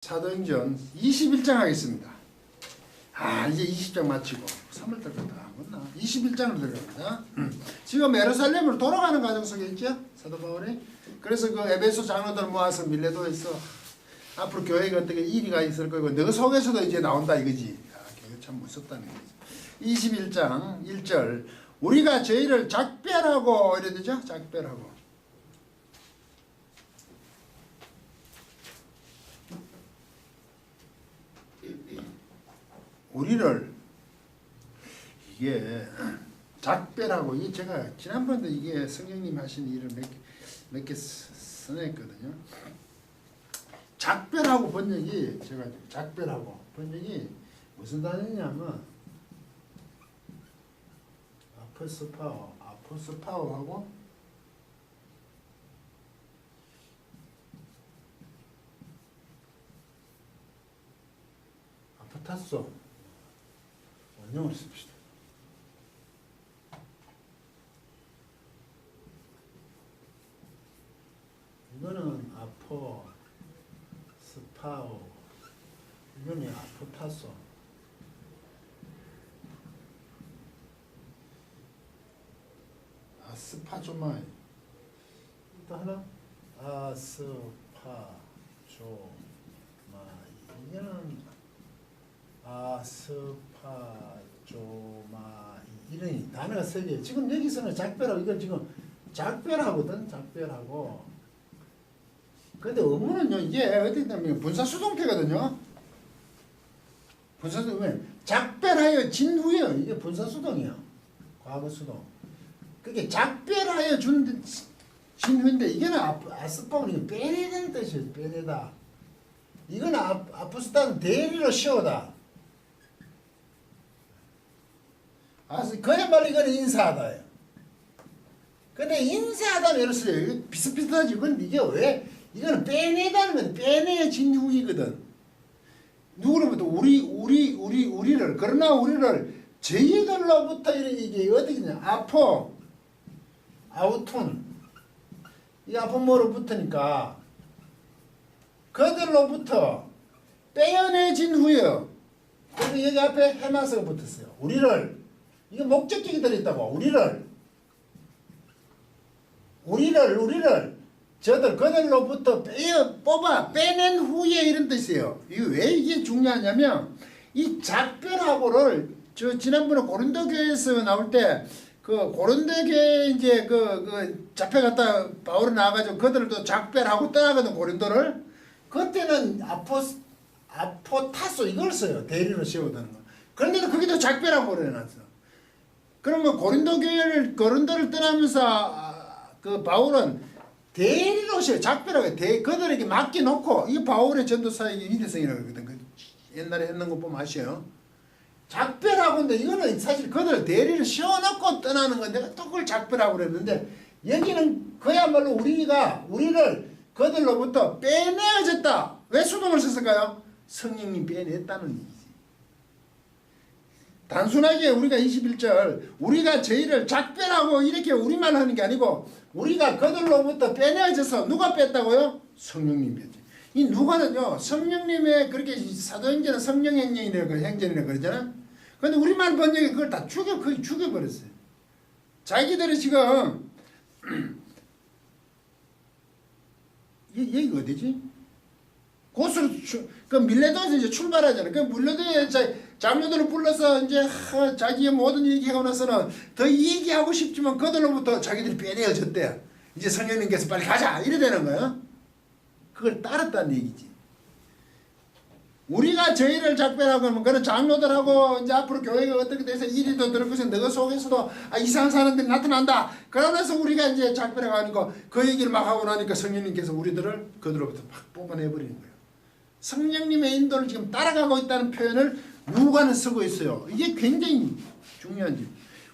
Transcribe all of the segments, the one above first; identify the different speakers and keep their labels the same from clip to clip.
Speaker 1: 사도행전 21장 하겠습니다. 이제 20장 마치고 3월달부터 안 끝나. 21장으로 들어갑니다. 지금 예루살렘으로 돌아가는 과정 속에 있죠, 사도 바울이. 그래서 그 에베소 장로들 모아서 밀레도에서 앞으로 교회가 어떻게 일이가 있을 거고 너 속에서도 이제 나온다 이거지. 교회 참 무섭다는 거지. 21장 1절 우리가 저희를 작별하고 이래 되죠? 작별하고. 우리를 이게 작별하고 이게 제가 지난번도 이게 성령님 하신 일을 몇 개 써냈거든요. 작별하고 번역이 제가 작별하고 번역이 무슨 단어냐면 아포스파오하고 아포타소 원형을 씁시다. 이거는 아포 스파오, 이거는 아포타소. 아스파조마이. 또 하나 아스파조마이. 이거는 아스파조마이. 이런 단어가 세 개. 지금 여기서는 작별하고 이건 지금 작별하거든. 작별하고. 근데 어문은요, 이게 어떻게 되면 분사수동태거든요. 분사수동, 작별하여 진 후에 이게 분사수동이에요. 과거수동. 그게 작별하여 준 진 후인데, 이거는 아스파는 빼내다는 뜻이에요. 빼내다. 이거는 아프스타는 대리로 씌우다. 그야말로 이거는 인사하다. 근데 인사하다는 예를 들어서 비슷비슷하지. 근데 이게 왜? 이거는 빼내다는 건 빼내진 후이거든. 누구로부터? 우리를. 그러나 우리를 저희들로부터 이게 어떻게냐? 아우톤. 이 아포모로부터니까 그들로부터 빼어내진 후에. 그래서 여기 앞에 헤마스가 붙었어요. 우리를. 이게 목적격이 들어있다고. 우리를 저들 그들로부터 빼낸 후에 이런 뜻이에요. 이게 왜 이게 중요하냐면 이 작별하고를 저 지난번에 고린도 교회에서 나올 때 그 고린도 교회 이제 그 잡혀갔다 바울이 나와가지고 그들도 작별하고 떠나거든 고린도를. 그때는 아포타소 이걸 써요. 대리로 세우다는 거. 그런데도 거기도 작별하고 그래놨어. 그러면 고린도를 떠나면서 그 바울은 대리로 셔 작별하고 그들에게 맡겨놓고 이게 바울의 전도사의 위대성이라고 그러거든. 옛날에 했는 거 보면 아셔요. 작별하고인데 이거는 사실 그들 대리를 씌워놓고 떠나는 건데 또 그걸 작별하고 그랬는데 여기는 그야말로 우리를 그들로부터 빼내어졌다. 왜 수동을 썼을까요? 성령님 빼냈다는 얘기지. 단순하게 우리가 21절 우리가 저희를 작별하고 이렇게 우리만 하는 게 아니고 우리가 그들로부터 빼내어져서 누가 뺐다고요? 성령님 뺐지. 이 누가는요 성령님의 그렇게 사도행전은 성령행전이라고 그러잖아. 근데 우리말 번역이 그걸 다 거의 죽여버렸어요. 자기들이 지금 여기가 어디지? 고수로 그 밀레도에서 이제 출발하잖아요. 그 밀레도에 장로들을 불러서 이제 자기의 모든 얘기하고 나서는 더 얘기하고 싶지만 그들로부터 자기들이 빼내어졌대. 이제 성령님께서 빨리 가자 이래 되는 거예요. 그걸 따랐다는 얘기지. 우리가 저희를 작별하고 하면 그런 장로들하고 이제 앞으로 교회가 어떻게 돼서 이리도 들었고서 너 속에서도 이상한 사람들이 나타난다. 그러면서 우리가 이제 작별하고 하니까 그 얘기를 막 하고 나니까 성령님께서 우리들을 그들로부터 막 뽑아내버리는 거예요. 성령님의 인도를 지금 따라가고 있다는 표현을 누가는 쓰고 있어요. 이게 굉장히 중요한 점.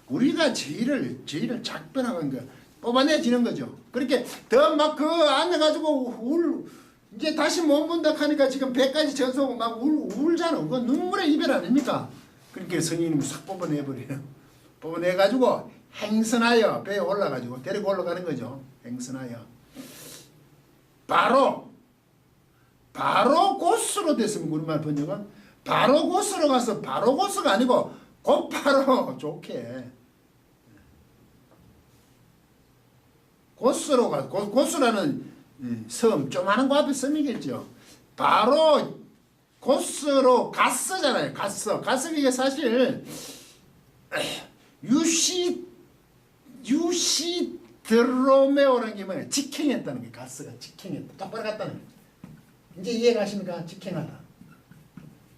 Speaker 1: 우리가 저희를 작별하는 거 뽑아내지는 거죠. 그렇게 더 막 그 안에 가지고 이제 다시 못 본다 하니까 지금 배까지 젖어오고 막 울잖아. 그건 눈물의 이별 아닙니까? 그렇게 성령님을 싹 뽑아내버려요. 뽑아내가지고 행선하여 배에 올라가지고 데리고 올라가는 거죠. 행선하여. 바로 바로 고스로 됐으면 우리말 번역은 바로 고스로 가서 바로 고스가 아니고 곧바로 좋게 고스로 가 고스라는 섬 조그마한 거 앞에 섬이겠죠. 바로 고스로 가스잖아요. 가스 이게 사실 유시드로메오라는 게 뭐예요? 직행했다는 게 가스가 직행했다. 똑바로 갔다는 거예요. 이제 이해가십니까? 직행하다.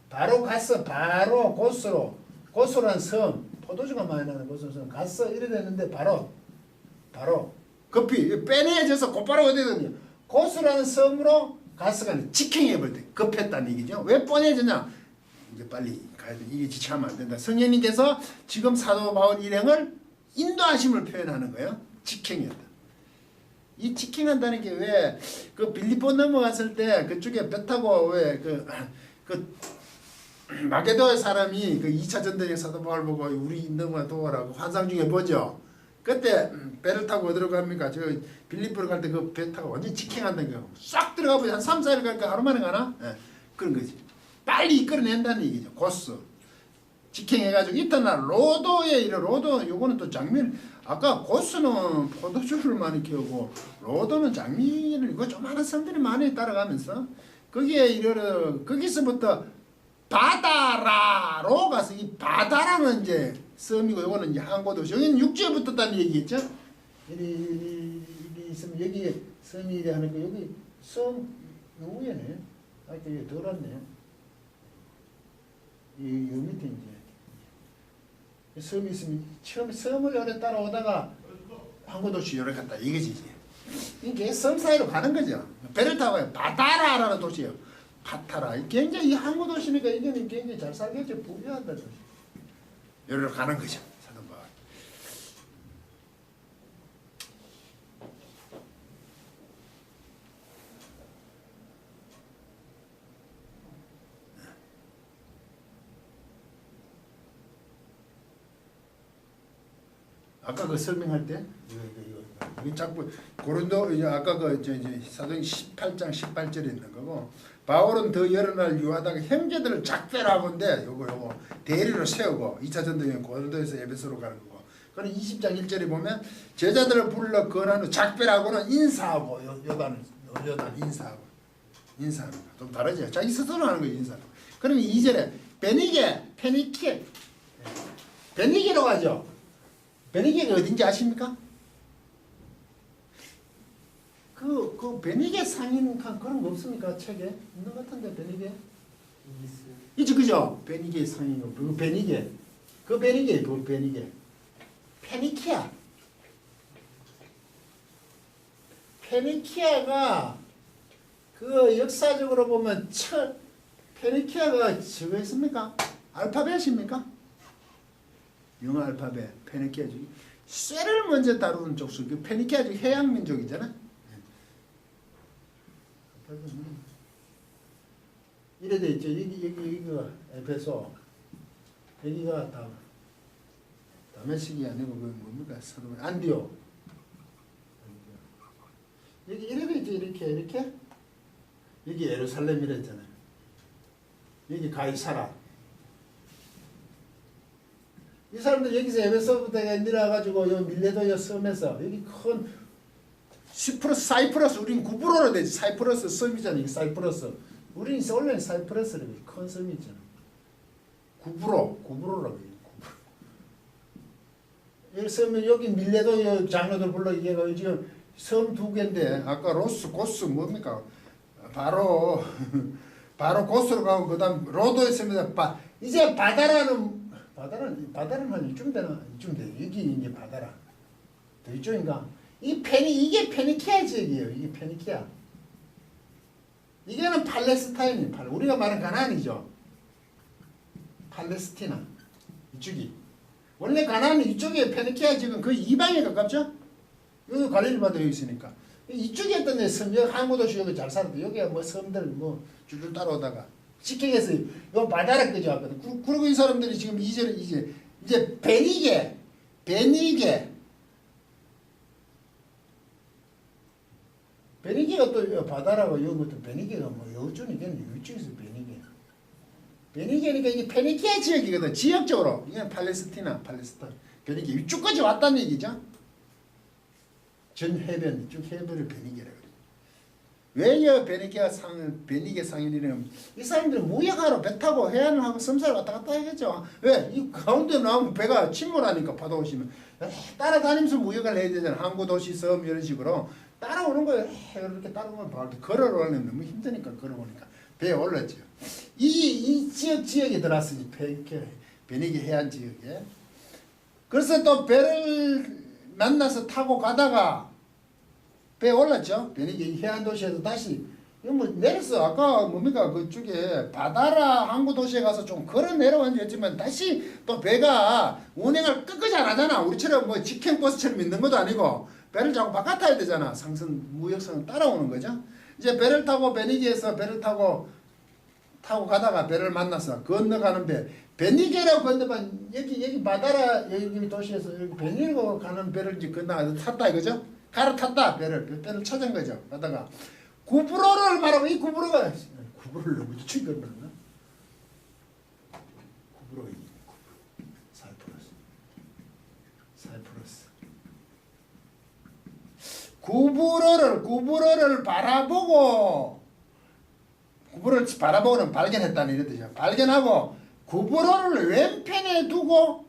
Speaker 1: 바로 가스, 바로 고스라는 섬, 포도주가 많이 나는 고스는 가스 이래 됐는데 바로 급히 빼내져서 곧바로 어디거든요. 고스라는 섬으로 가스가 직행해버릴 때 급했다는 얘기죠. 왜 뻔해지냐? 이제 빨리 가야 돼. 이게 지체하면 안 된다. 성령님께서 지금 사도 바울 일행을 인도하심을 표현하는 거예요. 직행이었다. 이 직행한다는 게 왜 그 빌립보 넘어갔을 때 그쪽에 배 타고 왜 그 마게도의 사람이 그 2차 전쟁에 사도 바울 보고 우리 넘어 도와라고 환상 중에 보죠. 그때 배를 타고 어디로 갑니까? 저 빌립보로 갈 때 그 배 타고 완전히 직행한다는 거예요. 싹 들어가 보지 한 3, 4일 갈까 하루 만에 가나? 예, 그런 거지. 빨리 이끌어낸다는 얘기죠. 고스. 직행해가지고 이튿날 로도에 이르러 로도 요거는 또 장미를 아까 고스는 포도주를 많이 키우고 로도는 장미를 이거 조그마한 섬들이 많이 따라가면서 거기에 이르러 거기서부터 바다라로 가서 이 바다라는 이제 섬이고 요거는 이제 항구도시 여기는 육지에 붙었다는 얘기겠죠? 이리 있으면 여기 섬이 이래 하는 거 여기 섬 위에네. 아 이게 덜 왔네. 이 밑에 이제 섬이 있으면 처음에 섬을 요래 따라오다가 항구도시 요래 갔다 이거지 이제. 이게 섬 사이로 가는 거죠. 배를 타고 바다라라는 도시예요. 파타라. 굉장히 이 항구도시니까 이거는 굉장히 잘 살겠죠. 부유하다 도시. 요리로 가는 거죠. 사도 바울. 아까 그 설명할 때 이거 자꾸 고린도 이제 아까 그 사도행 18장 18절에 있는 거고 바울은 더 여러 날 유하다가 형제들을 작별하건대 요거 대리로 세우고 2차 전쟁에 고린도에서 에베소로 가는 거고 그는 20장 1절에 보면 제자들을 불러 건한 후 작별하고는 인사하고 요단 인사하고 인사하는 거 좀 다르죠. 자기 스스로 하는 거예요. 인사하는 거. 그러면 2절에 베니게로 가죠. 베니게가 어딘지 아십니까? 그 베니게 상인 그런 거 없습니까? 책에 있는 것 같은데 베니게 있죠, 그죠? 베니게 상인 그 베니게 페니키아가 그 역사적으로 보면 페니키아가 저거 있습니까? 알파벳입니까? 영어 알파벳 페니키아 중 쇠를 먼저 다루는 족속 그 페니키아 중 해양 민족이잖아. 이래 돼 있죠. 여기가 에베소, 여기가 다메섹이 아니고 그 뭡니까? 안디오. 여기 이래 돼 있죠. 이렇게 여기 예루살렘이라 했잖아요. 여기 가이사라. 이 사람들 여기서 에베소부터 내려와가지고 요 밀레도 요 섬에서 여기 큰 사이프러스 우린 구브로로 되지. 사이프러스 섬이잖아. 이게 사이프러스. 우린 원래 사이프러스라고 큰 섬이 있잖아. 구브로라고 해요. 여기 섬은 여기 밀레도 장로들 불러 얘가 지금 섬 두 개인데 아까 로스 고스 뭡니까? 바로 고스로 가고 그다음 로도에 있습니다. 이제 바다라는 한 이쯤 되나? 이쯤 돼. 여기 이제 바다라. 더 이쪽인가? 이게 페니키아 지역이에요. 이게 페니키아. 이거는 팔레스타인이에요. 우리가 말하는 가나안이죠. 팔레스티나. 이쪽이. 원래 가나안은 이쪽에 페니키아 지역은 거의 이방에 가깝죠? 여기 갈릴리 바다 여기 있으니까. 이쪽에 있던 데 섬, 여기 항구도시 여기 잘 살았대. 여기가 뭐 섬들 줄줄 따라오다가. 직행해서 요 바다라 끄죠. 왔거든. 그리고 이 사람들이 지금 이제 베니게가 또 요 바다라고 이런 것도 베니게가 뭐 여쭈니까는 이쪽에서 베니게. 베니게니까 이게 페니키아 지역이거든. 지역적으로 이건 팔레스티나, 팔레스타인. 베니게 이쪽까지 왔다는 얘기죠. 전 해변 이쪽 해변을 베니게라 그래. 왜요 베니게 상인이냐면 이 사람들은 무역하러 배 타고 해안을 하고 섬사를 왔다 갔다 하겠죠. 왜? 이 가운데 나오면 배가 침몰하니까 파도 오시면 따라다니면서 무역을 해야 되잖아. 항구 도시 섬 이런 식으로 따라오는 거예요. 이렇게 따라오면 바로 걸어오려면 너무 힘드니까 걸어오니까 배에 올랐죠. 이 지역에 들어왔으니 베니게 해안 지역에. 그래서 또 배를 만나서 타고 가다가 배에 올랐죠. 베니게 해안 도시에서 다시 뭐 내렸어. 아까 뭡니까 그쪽에 바다라 항구 도시에 가서 좀 걸어 내려왔는지 했지만 다시 또 배가 운행을 끝까지 안 하잖아. 우리처럼 뭐 직행 버스처럼 있는 것도 아니고 배를 자꾸 바깥 타야 되잖아. 상선 무역선을 따라오는 거죠. 이제 배를 타고 베니게에서 배를 타고 가다가 배를 만나서 건너가는 배. 베니게라고 건너면 여기 바다라 여기 도시에서 여기 베니게로 가는 배를 이제 건너가서 탔다 이거죠. 갈아탔다 배를 찾은 거죠. 가다가 구브로를 말하고 이 구브로를 너무 충격을 받나? 사이프러스 구브로를 바라보고 구브로를 바라보고는 발견했다는 이런 뜻이야. 발견하고 구브로를 왼편에 두고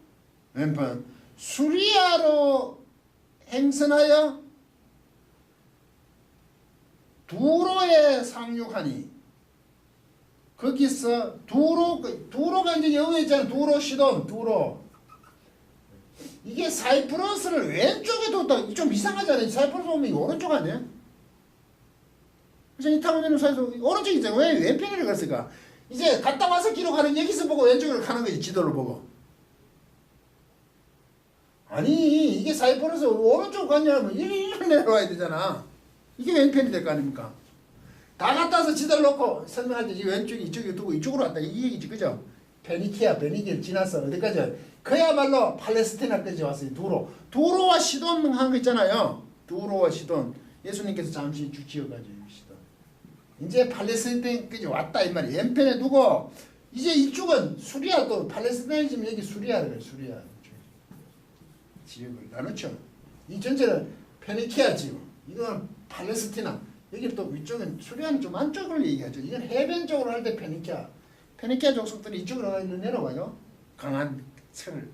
Speaker 1: 왼편 수리아로 행선하여 두로에 상륙하니 거기서 두로가 이제 영어에 있잖아. 두로 시돈 두로 이게 사이프러스를 왼쪽에 뒀다. 좀 이상하잖아요. 사이프러스 보면 오른쪽 아니야? 그래서 이 타고되는 사이에서 오른쪽이잖아. 왜 왼편으로 갔을까? 이제 갔다 와서 기록하는 여기서 보고 왼쪽으로 가는 거지. 지도를 보고. 아니 이게 사이프러스 오른쪽 갔냐면 이리로 내려와야 되잖아. 이게 왼편이 될 거 아닙니까? 다 갔다 와서 지도를 놓고 설명할 때 왼쪽이 이쪽에 두고 이쪽으로 왔다 이 얘기지 그죠? 베니게를 지나서 어디까지 그야말로 팔레스티나까지 왔어요. 두로와 시돈 한 거 있잖아요. 두로와 시돈 예수님께서 잠시 지어가지고 시돈 이제 팔레스티나까지 왔다 이 말이에요. 왼편에 두고 이제 이쪽은 수리아 또 팔레스타인이지만 여기 수리아를 수리아 지역을 나눴죠. 이 전체는 페니키아 지역 이건 팔레스티나 여기 또 위쪽은 수리아는 좀 안쪽을 얘기하죠. 이건 해변 쪽으로 할 때 페니키아 족속들이 이쪽으로 내려와요. 강한 철을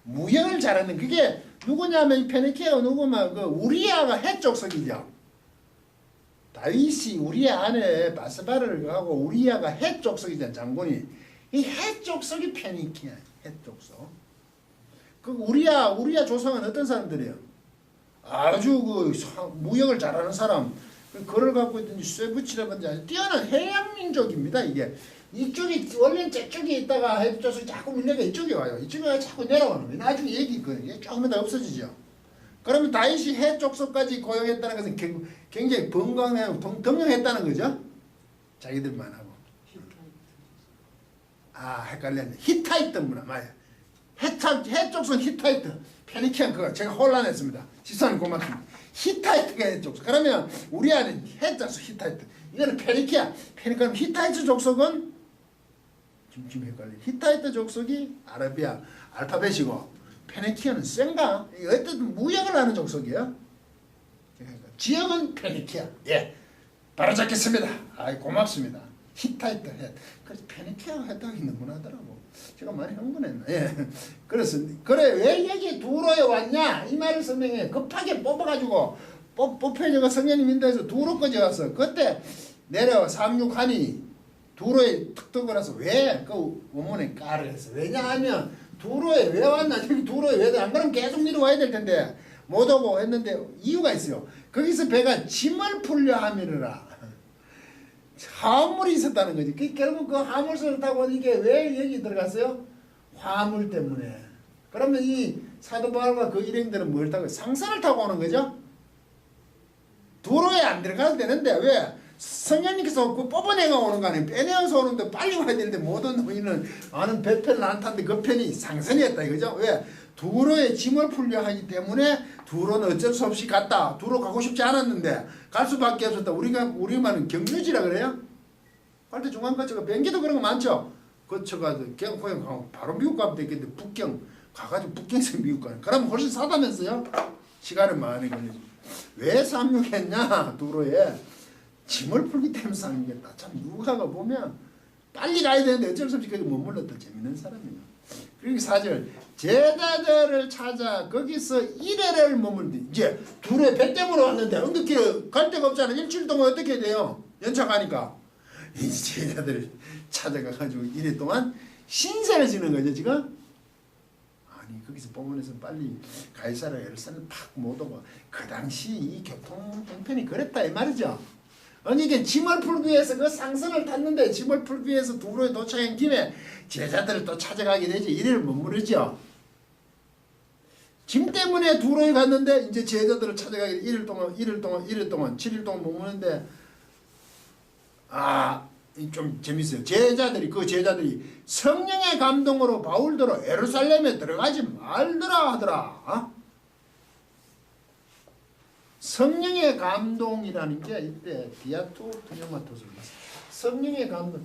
Speaker 1: 무역을 잘하는 그게 누구냐면 이 페니키아가 누구면 그 우리아가 해 족속이죠. 다윗이 우리아 안에 바스바를 하고 우리아가 해 족속이잖아. 장군이 이 해 족속이 페니키아 해 족속. 그 우리아 조상은 어떤 사람들이에요? 아주 그 무역을 잘하는 사람, 그걸 갖고 있든지 쇠붙이라든지 아주 뛰어난 해양 민족입니다. 이게 이쪽이 원래는 저쪽에 있다가 해조선이 자꾸 밀려가 이쪽에 와요. 이쪽에 와서 자꾸 내려오는 거예요. 나중에 얘기 있거든요. 조금 더 없어지죠. 그러면 다윗이 해 족속까지 고용했다는 것은 굉장히 덩명했다는 거죠. 자기들만 하고. 헷갈렸네. 히타이트 문화 맞아요. 해 족속 히타이트. 페니키안 그거 제가 혼란했습니다. 지사님 고맙습니다. 히타이트가 해 족속. 그러면 우리 안에 해 족속 히타이트. 이거는 페니키아. 그럼 히타이트 족속은 좀 헷갈려. 히타이트 족속이 아라비아 알파벳이고 페니키아는 센가? 어쨌든 무역을 하는 족속이에요. 지역은 페니키아. 예, 바로 잡겠습니다. 고맙습니다. 히타이트 해. 그래서 페니키아가 했다고 너무나더라고. 제가 많이 흥분했나. 예. 그래 왜 여기 두로에 왔냐 이 말을 설명해. 급하게 뽑아가지고 뽑혀져가 성령님 인도해서 두로까지 왔어. 그때 내려 상륙하니 두로에 툭 떠버려서 왜 그 원문에 까를 했어. 왜냐하면 두로에 왜 왔나 여기 두로에 왜 안 그러면 계속 내려와야 될 텐데 못 오고 했는데 이유가 있어요. 거기서 배가 짐을 풀려 함이라. 화물이 있었다는 거지. 결국 그 화물선을 타고 이게 왜 여기 들어갔어요? 화물 때문에. 그러면 이 사도 바울과 그 일행들은 뭘 타고 상선을 타고 오는 거죠? 도로에 안 들어가도 되는데 왜? 성령님께서 그 뽑아내가 오는 거 아니에요. 빼내어서 오는데 빨리 와야 되는데 모든 후인은 아는 배편을 안 탔는데 그 편이 상선이었다 이거죠. 왜? 두로의 짐을 풀려 하기 때문에 두로는 어쩔 수 없이 갔다. 두로 가고 싶지 않았는데 갈 수밖에 없었다. 우리말은 경유지라 그래요. 갈 때 중간거쳐가 변기도 그런 거 많죠. 거쳐가지고 경포행 가고 바로 미국 가면 되겠는데 북경 가가지고 북경에서 미국 가는. 그러면 훨씬 싸다면서요. 시간은 많이 걸리지. 왜 상륙했냐 두로에. 짐을 풀기 때문에 상륙했다. 참 누가가 보면 빨리 가야 되는데 어쩔 수 없이 거기 머물렀다. 재밌는 사람이에요. 그리고 4절 제자들을 찾아 거기서 1회를 머물디. 이제 두로에 배 때문에 왔는데 언덕길에 갈 데가 없잖아. 일주일 동안 어떻게 돼요? 연차 가니까. 이 제자들을 찾아가가지고 1회 동안 신세를 지는 거죠 지금. 아니 거기서 법원에서 빨리 가이사랴 예루살렘 팍 못 오고 그 당시 이 교통 형편이 그랬다 이 말이죠. 아니 이게 짐을 풀기 위해서 그 상선을 탔는데 짐을 풀기 위해서 두로에 도착한 김에 제자들을 또 찾아가게 되지. 이래를 머무르죠. 짐 때문에 두로에 갔는데 이제 제자들을 찾아가게 1일 동안 7일 동안 머무는데 좀 재밌어요. 제자들이 성령의 감동으로 바울더러 예루살렘에 들어가지 말더라 하더라. 성령의 감동이라는 게 이때 디아투 프뉴마토스 성령의 감동.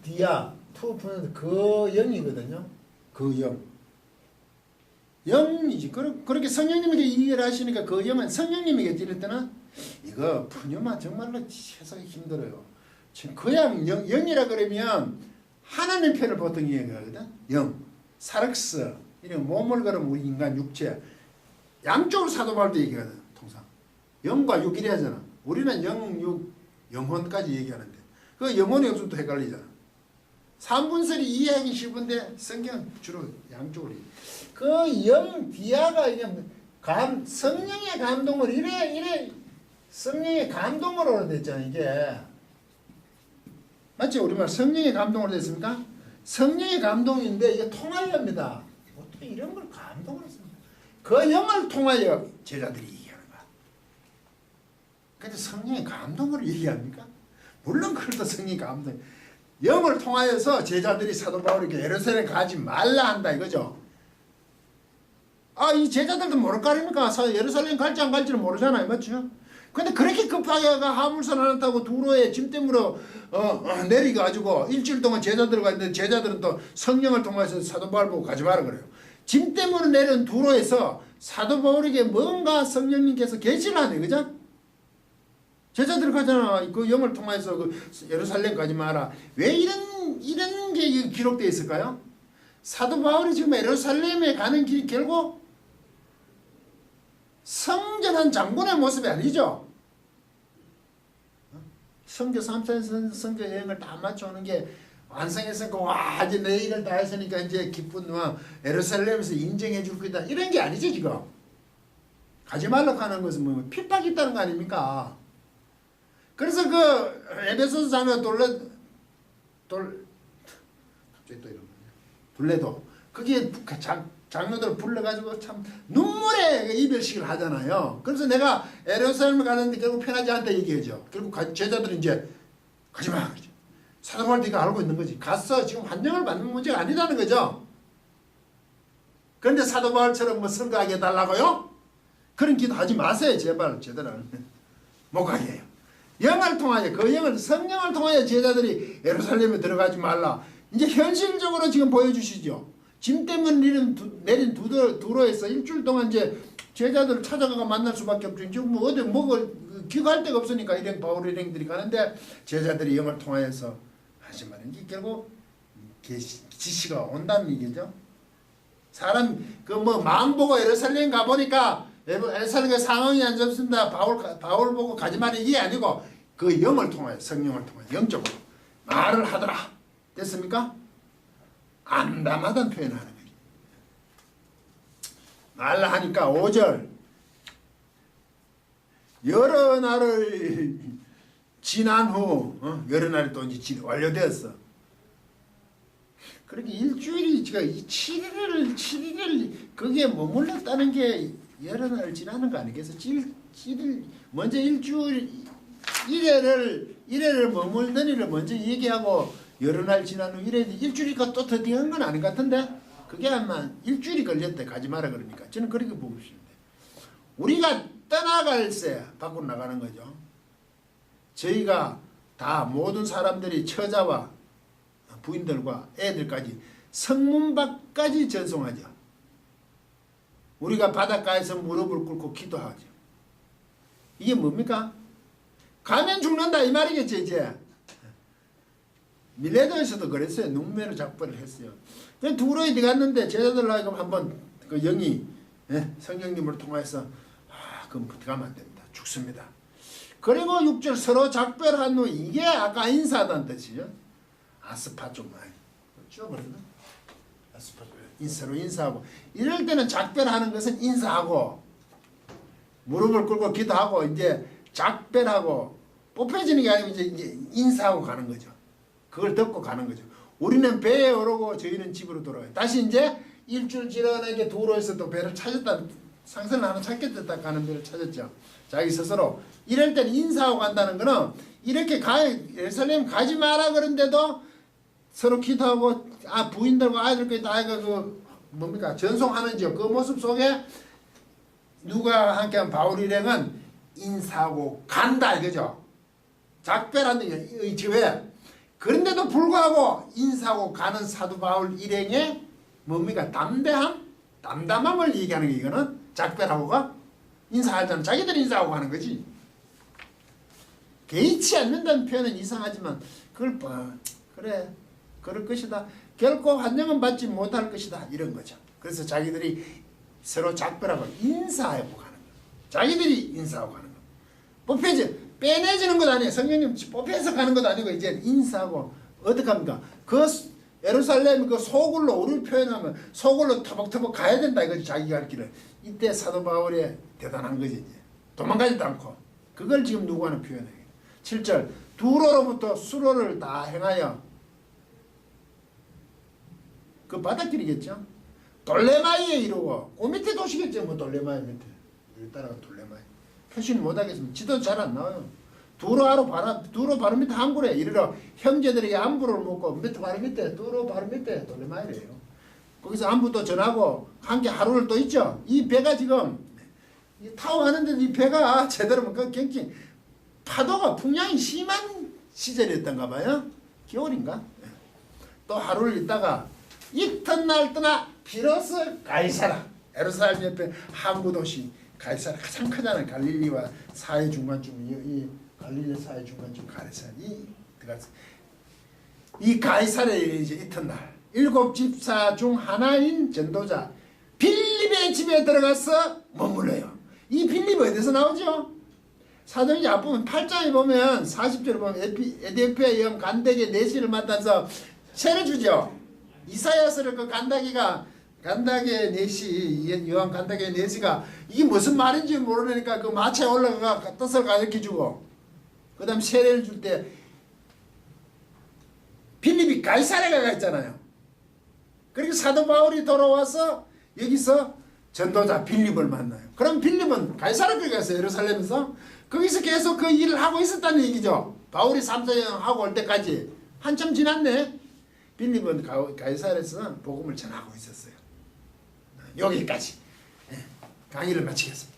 Speaker 1: 디아 투 프뉴마토스 그 영이거든요. 그 영. 영이지. 그렇게 성령님에게 이해를 하시니까 그 영은 성령님에게 이럴 때는 이거 푸뉴마 정말로 해석이 힘들어요. 지금 그냥 영이라 그러면 하나님 편을 보통 이해하거든. 영, 사륵스 이런 몸을 걸으면 우리 인간 육체 양쪽으로 사도 바울도 얘기하거든. 통상 영과 육 이래 하잖아. 우리는 영, 육, 영혼까지 얘기하는데 그 영혼이 없으면 또 헷갈리잖아. 3분설이 이해하기 쉽은데 성경 주로 양쪽으로 그 영 디아가 이게 성령의 감동을 이래 성령의 감동으로 됐잖아 이게. 맞죠? 우리말 성령의 감동으로 됐습니까? 성령의 감동인데 이게 통하여입니다. 어떻게 이런 걸 감동으로 씁니까? 그 영을 통하여 제자들이 얘기하는 거야. 근데 성령의 감동으로 얘기합니까? 물론 그래도 성령의 감동. 영을 통하여서 제자들이 사도 바울에게 예루살렘 가지 말라 한다 이거죠. 이 제자들도 모를 거 아닙니까? 예루살렘 갈지 안 갈지는 모르잖아요. 맞죠? 근데 그렇게 급하게 화물선 하나 타고 두로에 짐 때문에 내려가지고 일주일 동안 제자들과 있는데 제자들은 또 성령을 통해서 사도 바울 보고 가지 마라 그래요. 짐 때문에 내려온 두로에서 사도 바울에게 뭔가 성령님께서 계시를 하네. 그죠? 제자들 가잖아. 그 영을 통해서 그 예루살렘 가지 마라. 왜 이런 게 기록되어 있을까요? 사도 바울이 지금 예루살렘에 가는 길이 결국 성전한 장군의 모습이 아니죠. 성교 3차 성교 여행을 다 마쳐오는 게 완성했으니까 와 이제 내 일을 다 했으니까 이제 기쁜 예루살렘에서 인정해 줄 거다 이런 게 아니죠 지금. 가지 말라고 하는 것은 뭐 핍박이 있다는 거 아닙니까? 그래서 그 에베소서 자매 갑자기 또 이런 거냐. 둘레도 그게 장로들 불러가지고 참 눈물의 이별식을 하잖아요. 그래서 내가 예루살렘을 가는데 결국 편하지 않다 얘기하죠. 결국 제자들은 이제 가지마. 사도 바울 네가 알고 있는 거지. 갔어. 지금 환영을 받는 문제가 아니라는 거죠. 그런데 사도 바울처럼 뭐 선거하게 해달라고요? 그런 기도 하지 마세요. 제발 제대로 못 가게 해요. 영을 통하여 그 영을 성령을 통하여 제자들이 예루살렘에 들어가지 말라. 이제 현실적으로 지금 보여주시죠. 짐 때문에 내린 두로에서 일주일 동안 이제 제자들을 찾아가가 만날 수밖에 없죠. 지금 뭐 어디 귀가할 데가 없으니까 바울 일행들이 가는데 제자들이 영을 통하여서 하지만 이게 결국 지시가 온다는 얘기죠. 사람 마음 보고 예루살렘 가 보니까 예루살렘에 상황이 안 좋습니다. 바울 보고 가지 말라 이게 아니고 그 영을 통하여 성령을 통하여 영적으로 말을 하더라. 됐습니까? 암담하다는 표현을 하는 거예요. 말라 하니까 5절 여러 날을 지난 후 여러 날이 또 이제 완료되었어. 그렇게 일주일이 지가 이 7일을 거기에 머물렀다는 게 여러 날 지나는 거 아니겠어? 7일 먼저 일주일 1회를 머물던 일을 먼저 얘기하고 여러 날 지난 후 일주일이니까 또 드디어 한 건 아닌 것 같은데 그게 아마 일주일이 걸렸대 가지 마라 그러니까 저는 그렇게 보고 싶은데 우리가 떠나갈 새 밖으로 나가는 거죠. 저희가 다 모든 사람들이 처자와 부인들과 애들까지 성문 밖까지 전송하죠. 우리가 바닷가에서 무릎을 꿇고 기도하죠. 이게 뭡니까? 가면 죽는다 이 말이겠죠. 이제 밀레도에서도 그랬어요. 눈매로 작별을 했어요. 두로 어디 갔는데 제자들하고 한번 그 영이 성령님을 통해서 그럼 가면 안 됩니다. 죽습니다. 그리고 6절 서로 작별한 후 이게 아까 인사하다는 뜻이죠. 아스파 좀 많이 지워버렸나? 아스파 서로 인사하고 이럴 때는 작별하는 것은 인사하고 무릎을 꿇고 기도하고 이제 작별하고 뽑혀지는 게 아니고 이제 인사하고 가는 거죠. 그걸 듣고 가는 거죠. 우리는 배에 오르고 저희는 집으로 돌아가요. 다시 이제 일주일 지나게 도로에서 또 배를 찾았다. 상선을 하나 찾겠다 가는 배를 찾았죠. 자기 스스로. 이럴 때는 인사하고 간다는 거는 이렇게 예루살렘 가지 마라 그런데도 서로 기도하고 부인들과 아이들까지 다 그 뭡니까 전송하는지요. 그 모습 속에 누가 함께한 바울 일행은 인사하고 간다 이거죠. 작별하는 왜? 그런데도 불구하고 인사하고 가는 사도 바울 일행의 뭡니까 담담함을 얘기하는 게 이거는 작별하고가 인사하잖아. 자기들이 인사하고 가는 거지. 개의치 않는다는 표현은 이상하지만 그걸 그래 그럴 것이다. 결코 환영은 받지 못할 것이다. 이런 거죠. 그래서 자기들이 서로 작별하고 인사하고 가는 거예요. 자기들이 인사하고 가는 거예요. 뽑혀지 빼내지는 것 아니에요. 성령님 뽑혀서 가는 것도 아니고 이제 인사하고 어떻게 합니까? 그 예루살렘 그 소굴로 우리를 표현하면 소굴로 터벅터벅 가야 된다 이거지. 자기가 할 길을. 이때 사도 바울이 대단한 거지. 이제 도망가지도 않고 그걸 지금 누구하는 표현해요. 7절 두로로부터 수로를 다 행하여 그 바닷길이겠죠. 돌레마이에 이르고 그 밑에 도시겠죠. 뭐 돌레마이 밑에 여기 따라가 돌레마이 표시는 못하겠으면 지도 잘 안 나와요. 두로 바로 밑에 항구래 이르러 형제들에게 안부를 묻고 밑에 바로 밑에 두로 바로 밑에 돌레마이래요. 거기서 안부 또 전하고 함께 하루를 또 있죠. 이 배가 지금 타고 가는데 이 배가 제대로 그 굉장히 파도가 풍량이 심한 시절이었던가 봐요. 겨울인가? 또 하루를 있다가 이튿날 떠나 비로소 가이사라 예루살렘 옆에 항구 도시 가이사라 가장 크잖아요. 갈릴리와 사해 중간쯤 이 갈릴리 사해 중간쯤 가이사라 이 가이사라에 이제 이튿날 7 집사 중 하나인 전도자 빌립의 집에 들어가서 머물러요. 이 빌립 어디서 나오죠? 사도행전 앞부분 8장에 보면 40절에 보면 에디오피아 여왕 간다게 내시를 맡아서 세를 주죠. 이사야서를 그 간다게 내시 여왕 간다게 내시가 이게 무슨 말인지 모르니까 그 마차에 올라가 뜻을 가르쳐주고 그 다음 세례를 줄 때 빌립이 가이사랴에 가 있잖아요. 그리고 사도 바울이 돌아와서 여기서 전도자 빌립을 만나요. 그럼 빌립은 가이사랴에 가서 예루살렘에서 거기서 계속 그 일을 하고 있었다는 얘기죠. 바울이 3년 하고 올 때까지 한참 지났네. 빌립은 가이사랴에서 복음을 전하고 있었어요. 여기까지 강의를 마치겠습니다.